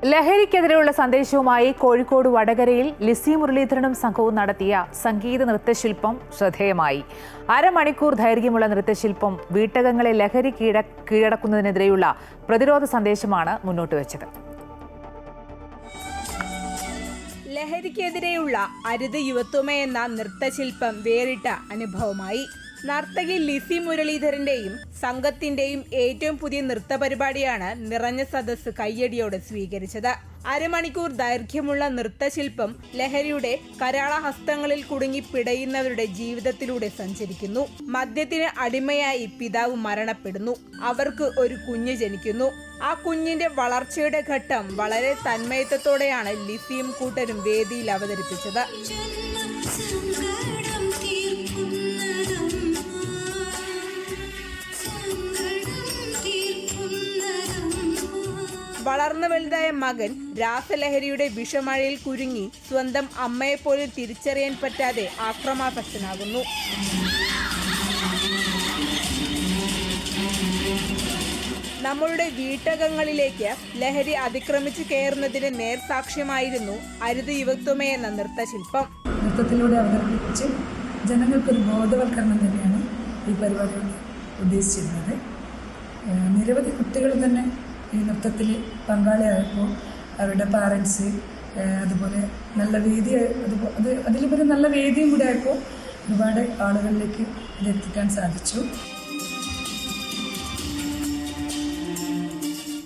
ലഹരിക്കെതിരെയുള്ള സന്ദേശവുമായി കോഴിക്കോട് വടകരയിൽ ലിസി മുരളീധരനും സംഘവും നടത്തിയ സംഗീത നൃത്തശില്പം ശ്രദ്ധേയമായി. അരമണിക്കൂർ ദൈർഘ്യമുള്ള നൃത്തശില്പം വീട്ടകങ്ങളെ ലഹരി കീഴടക്കുന്നതിനെതിരെയുള്ള പ്രതിരോധ സന്ദേശമാണ് മുന്നോട്ട് വെച്ചത്. ലഹരിക്കെതിരെയുള്ള അരുത് യുവത്വമേ എന്ന നൃത്തശില്പം വേറിട്ട അനുഭവമായി. നർത്തകി ലിസി മുരളീധരന്റെയും സംഘത്തിന്റെയും ഏറ്റവും പുതിയ നൃത്ത പരിപാടിയാണ് നിറഞ്ഞ സദസ്സ് കയ്യടിയോടെ സ്വീകരിച്ചത്. അരമണിക്കൂർ ദൈർഘ്യമുള്ള നൃത്തശില്പം ലഹരിയുടെ കരാളഹസ്തങ്ങളിൽ കുടുങ്ങി പിടയുന്നവരുടെ ജീവിതത്തിലൂടെ സഞ്ചരിക്കുന്നു. മദ്യത്തിന് അടിമയായി പിതാവ് മരണപ്പെടുന്നു. അവർക്ക് ഒരു കുഞ്ഞ് ജനിക്കുന്നു. ആ കുഞ്ഞിന്റെ വളർച്ചയുടെ ഘട്ടം വളരെ തന്മയത്വത്തോടെയാണ് ലിസിയും കൂട്ടരും വേദിയിൽ അവതരിപ്പിച്ചത്. വളർന്നു വലുതായ മകൻ രാസലഹരിയുടെ വിഷമഴയിൽ കുരുങ്ങി സ്വന്തം അമ്മയെപ്പോലും തിരിച്ചറിയാൻ പറ്റാതെ ആക്രമാസക്തനാകുന്നു. നമ്മളുടെ വീട്ടകങ്ങളിലേക്ക് ലഹരി അതിക്രമിച്ചു കയറുന്നതിന് നേർസാക്ഷ്യമായിരുന്നു അരുത് യുവത്വമേ എന്ന നൃത്തശില്പം. നൃത്തത്തിലൂടെ അവതരിപ്പിച്ച് ജനങ്ങൾക്കൊരു ബോധവൽക്കരണം തന്നെയാണ് ഈ പരിപാടി ഉദ്ദേശിച്ചിരുന്നത്. നിരവധി കുട്ടികൾ തന്നെ ഈ നൃത്തത്തിൽ പങ്കാളിയായപ്പോൾ അവരുടെ പാരൻസ്, അതുപോലെ നല്ല വേദി, അതിലുപരി നല്ല വേദിയും കൂടെ ആയപ്പോൾ ഒരുപാട് ആളുകളിലേക്ക് ഇതെത്തിക്കാൻ സാധിച്ചു.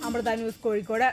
അമൃത ന്യൂസ്, കോഴിക്കോട്.